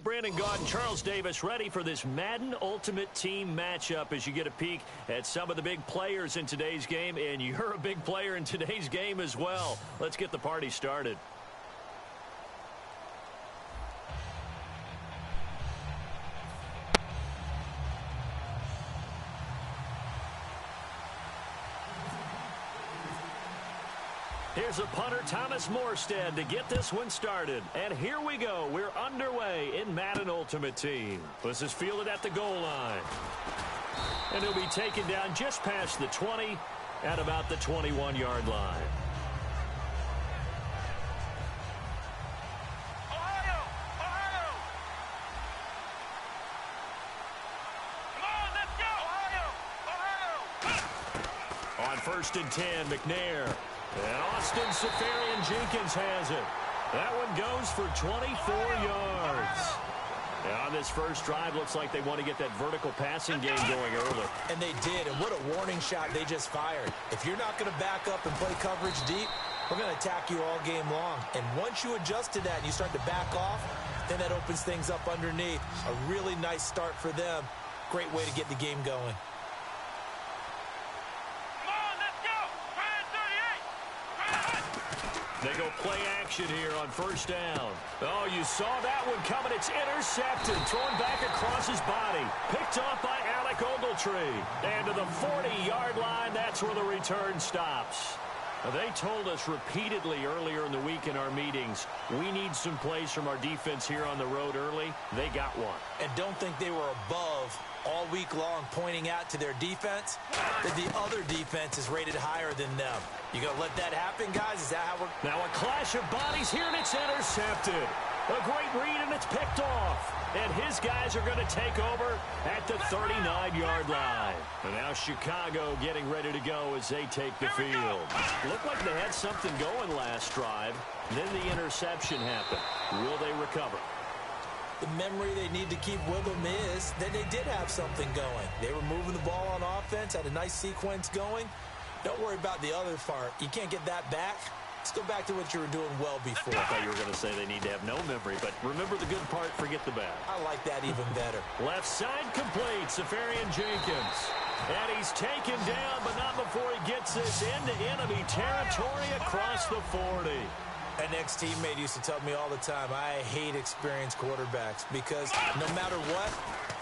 Brandon Gaudin, Charles Davis ready for this Madden Ultimate Team matchup as you get a peek at some of the big players in today's game, and you're a big player in today's game as well. Let's get the party started. Here's a punter, Thomas Morstead, to get this one started. And here we go. We're underway in Madden Ultimate Team. This is fielded at the goal line. And he'll be taken down just past the 20 at about the 21-yard line. Ohio! Ohio! Come on, let's go! Ohio! Ohio! On 1st and 10, McNair. And Austin Safarian-Jenkins has it. That one goes for 24 yards. And on this first drive, looks like they want to get that vertical passing game going early. And they did, and what a warning shot they just fired. If you're not going to back up and play coverage deep, we're going to attack you all game long. And once you adjust to that and you start to back off, then that opens things up underneath. A really nice start for them. Great way to get the game going. They go play action here on 1st down. Oh, you saw that one coming. It's intercepted. Thrown back across his body. Picked off by Alec Ogletree. And to the 40-yard line, that's where the return stops. Now, they told us repeatedly earlier in the week in our meetings, we need some plays from our defense here on the road early. They got one. And don't think they were above all week long pointing out to their defense that the other defense is rated higher than them. You going to let that happen, guys? Is that how we're... Now a clash of bodies here, and it's intercepted. A great read, and it's picked off. And his guys are going to take over at the 39-yard line. And now Chicago getting ready to go as they take the field. Looked like they had something going last drive. Then the interception happened. Will they recover? The memory they need to keep with them is that they did have something going. They were moving the ball on offense, had a nice sequence going. Don't worry about the other part. You can't get that back. Let's go back to what you were doing well before. I thought you were going to say they need to have no memory, but remember the good part, forget the bad. I like that even better. Left side complete, Safarian-Jenkins. And he's taken down, but not before he gets this into enemy territory across the 40. An ex-teammate used to tell me all the time, I hate experienced quarterbacks because no matter what,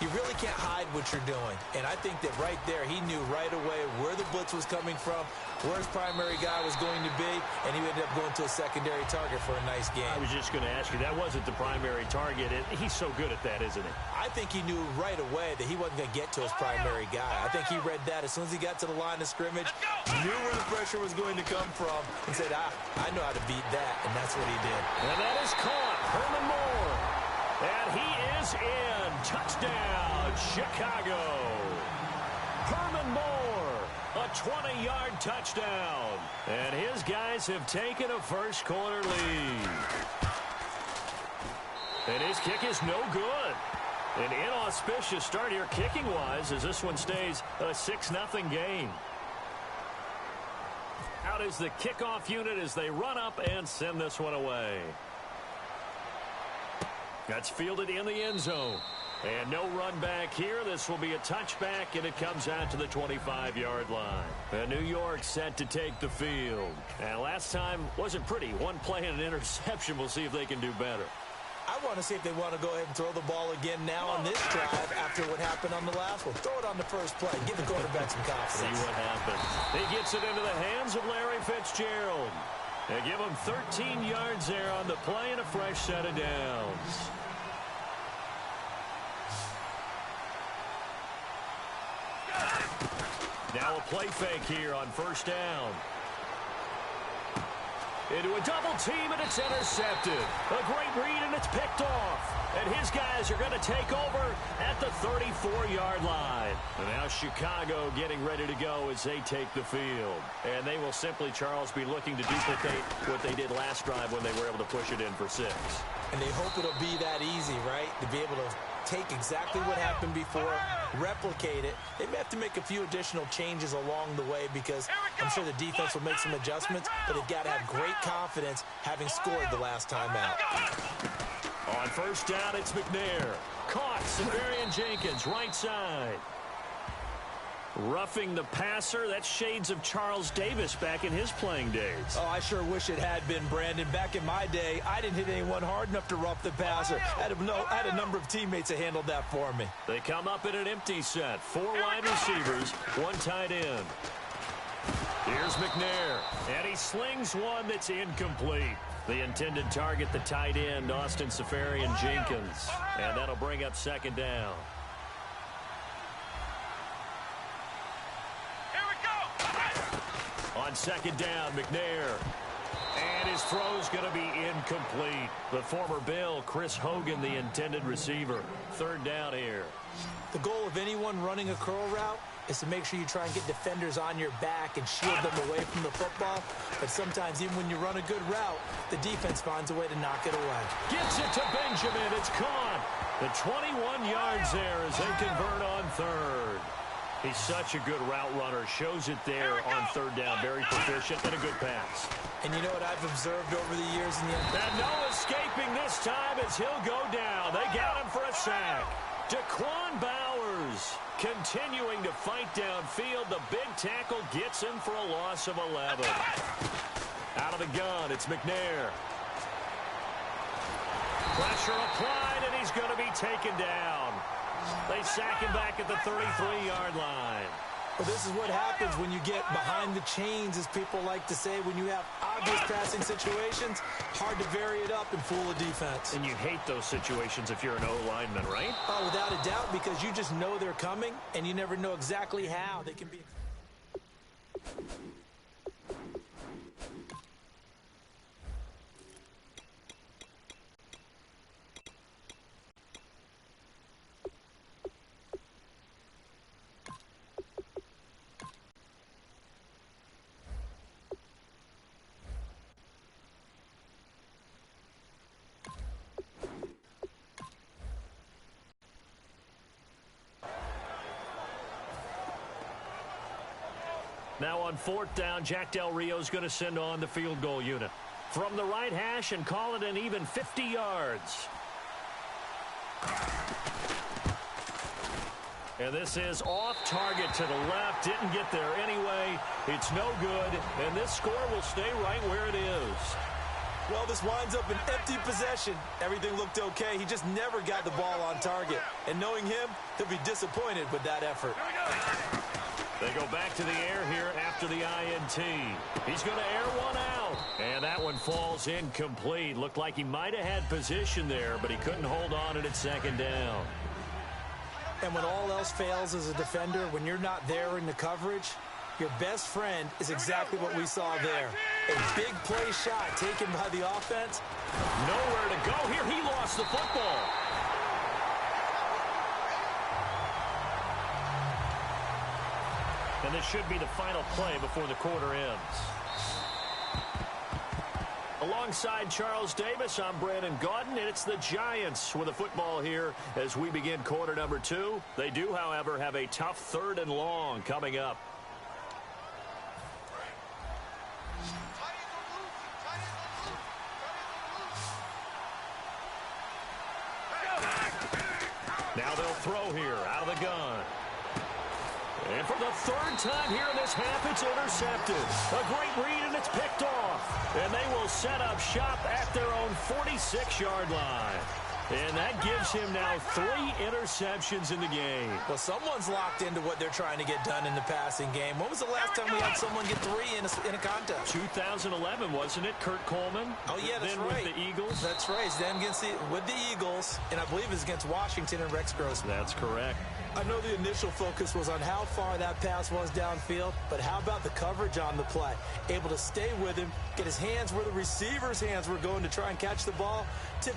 you really can't hide what you're doing. And I think that right there, he knew right away where the blitz was coming from, where his primary guy was going to be, and he ended up going to a secondary target for a nice game. I was just going to ask you, that wasn't the primary target. He's so good at that, isn't he? I think he knew right away that he wasn't going to get to his primary guy. I think he read that as soon as he got to the line of scrimmage, knew where the pressure was going to come from, and said, I know how to beat that, and that's what he did. And that is caught. Herman Moore. And he is in. Touchdown, Chicago. Herman Moore, a 20-yard touchdown. And his guys have taken a first-quarter lead. And his kick is no good. An inauspicious start here kicking-wise as this one stays a 6-0 game. Out is the kickoff unit as they run up and send this one away. That's fielded in the end zone. And no run back here. This will be a touchback, and it comes out to the 25-yard line. And New York set to take the field. And last time wasn't pretty. One play and an interception. We'll see if they can do better. I want to see if they want to go ahead and throw the ball again now on this drive after what happened on the last one. Throw it on the first play. Give the quarterback some confidence. See what happens. He gets it into the hands of Larry Fitzgerald. They give him 13 yards there on the play and a fresh set of downs. Now a play fake here on 1st down. Into a double team, and it's intercepted. A great read, and it's picked off. And his guys are going to take over at the 34-yard line. And now Chicago getting ready to go as they take the field. And they will simply, Charles, be looking to duplicate what they did last drive when they were able to push it in for 6. And they hope it'll be that easy, right? To be able to take exactly what happened before, replicate it. They may have to make a few additional changes along the way because I'm sure the defense will make some adjustments, but they've got to have great confidence having scored the last time out. On first down, it's McNair. Caught. Severian Jenkins, right side. Roughing the passer. That's shades of Charles Davis back in his playing days. Oh, I sure wish it had been, Brandon. Back in my day, I didn't hit anyone hard enough to rough the passer. I had a number of teammates that handled that for me. They come up in an empty set. 4 wide receivers, 1 tight end. Here's McNair, and he slings one that's incomplete. The intended target, the tight end, Austin Severian Jenkins. And that'll bring up second down. On second down, McNair. And his throw's going to be incomplete. The former Bill, Chris Hogan, the intended receiver. Third down here. The goal of anyone running a curl route is to make sure you try and get defenders on your back and shield them away from the football. But sometimes, even when you run a good route, the defense finds a way to knock it away. Gets it to Benjamin. It's caught. The 21 yards there as they convert on third. He's such a good route runner. Shows it there on third down. Very proficient and a good pass. And you know what I've observed over the years in the NFL? And no escaping this time as he'll go down. They got him for a sack. Daquan Bowers continuing to fight downfield. The big tackle gets him for a loss of 11. Out of the gun, it's McNair. Pressure applied, and he's going to be taken down. They sack him back at the 33-yard line. Well, this is what happens when you get behind the chains, as people like to say. When you have obvious passing situations, hard to vary it up and fool a defense. And you hate those situations if you're an O-lineman, right? Oh, without a doubt, because you just know they're coming, and you never know exactly how they can be. Now on fourth down, Jack Del Rio's going to send on the field goal unit. From the right hash and call it an even 50 yards. And this is off target to the left. Didn't get there anyway. It's no good. And this score will stay right where it is. Well, this winds up an empty possession. Everything looked okay. He just never got the ball on target. And knowing him, he'll be disappointed with that effort. They go back to the air here after the INT. He's going to air one out. And that one falls incomplete. Looked like he might have had position there, but he couldn't hold on at second down. And when all else fails as a defender, when you're not there in the coverage, your best friend is exactly what we saw there. A big play shot taken by the offense. Nowhere to go here. He lost the football. And this should be the final play before the quarter ends. Alongside Charles Davis, I'm Brandon Gaudin, and it's the Giants with a football here as we begin quarter number 2. They do, however, have a tough third and long coming up. Now they'll throw here out of the gun. And for the third time here in this half, it's intercepted. A great read, and it's picked off. And they will set up shop at their own 46-yard line. And that gives him now 3 interceptions in the game. Well, someone's locked into what they're trying to get done in the passing game. When was the last time we had someone get 3 in a contest? 2011, wasn't it? Kurt Coleman? Oh, yeah, that's then right. With the Eagles? That's right. Then with the Eagles, and I believe it's against Washington and Rex Grossman. That's correct. I know the initial focus was on how far that pass was downfield, but how about the coverage on the play? Able to stay with him, get his hands where the receiver's hands were going to try and catch the ball. Tip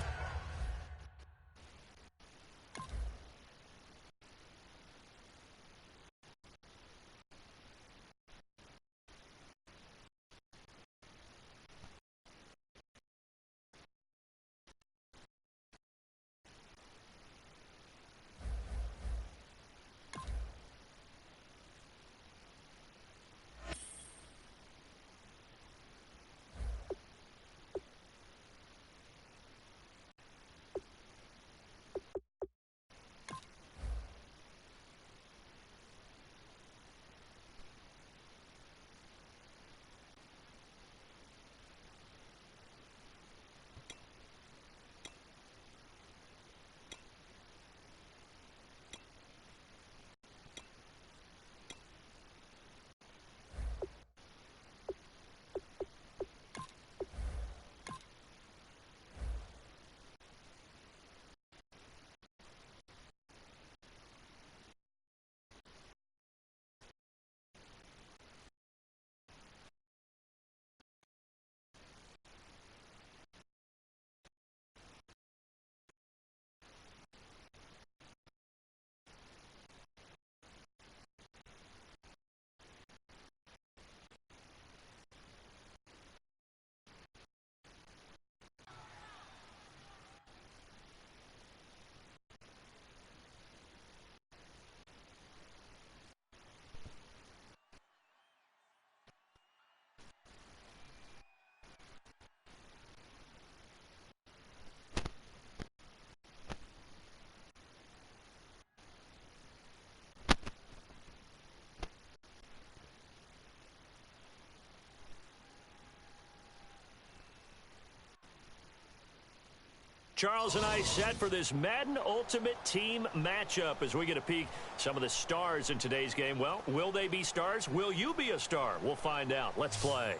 Charles and I set for this Madden Ultimate Team matchup as we get a peek some of the stars in today's game. Well, will they be stars? Will you be a star? We'll find out. Let's play.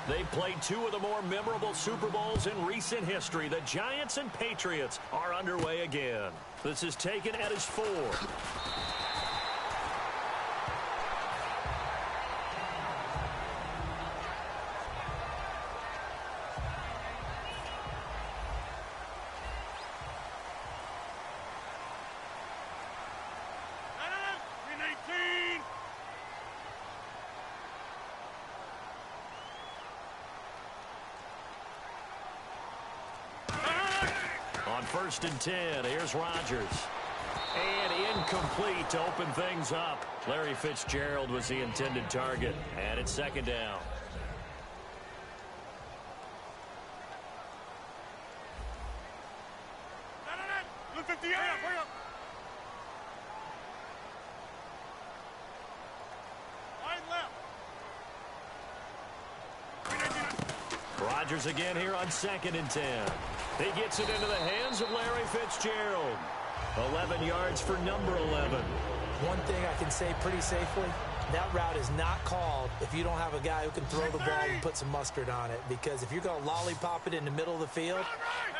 They've played two of the more memorable Super Bowls in recent history. The Giants and Patriots are underway again. This is taken at his 4. On 1st and 10, here's Rodgers. And incomplete to open things up. Larry Fitzgerald was the intended target. And it's 2nd down. Rodgers again here on 2nd and 10. He gets it into the hands of Larry Fitzgerald. 11 yards for number 11. One thing I can say pretty safely, that route is not called if you don't have a guy who can throw the ball and put some mustard on it. Because if you're going to lollipop it in the middle of the field,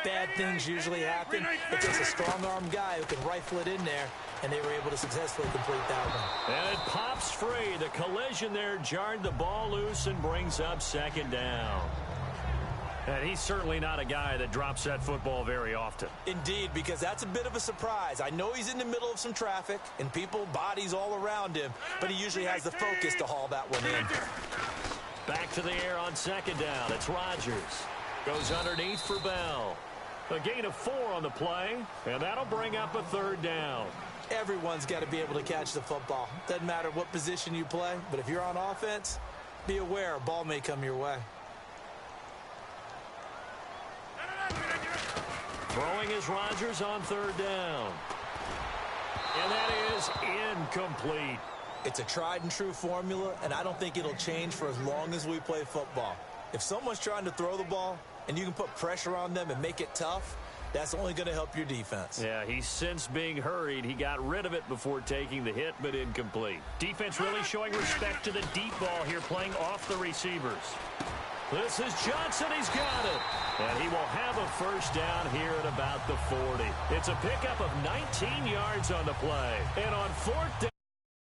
bad things usually happen. It takes a strong-armed guy who can rifle it in there, and they were able to successfully complete that one. And it pops free. The collision there jarred the ball loose and brings up 2nd down. And he's certainly not a guy that drops that football very often. Indeed, because that's a bit of a surprise. I know he's in the middle of some traffic and people, bodies all around him, but he usually has the focus to haul that one in. Back to the air on 2nd down. It's Rodgers. Goes underneath for Bell. A gain of 4 on the play, and that'll bring up a 3rd down. Everyone's got to be able to catch the football. Doesn't matter what position you play, but if you're on offense, be aware a ball may come your way. Throwing is Rodgers on 3rd down. And that is incomplete. It's a tried-and-true formula, and I don't think it'll change for as long as we play football. If someone's trying to throw the ball and you can put pressure on them and make it tough, that's only going to help your defense. Yeah, he's since being hurried. He got rid of it before taking the hit, but incomplete. Defense really showing respect to the deep ball here, playing off the receivers. This is Johnson. He's got it. And he will have a 1st down here at about the 40. It's a pickup of 19 yards on the play. And on 4th down.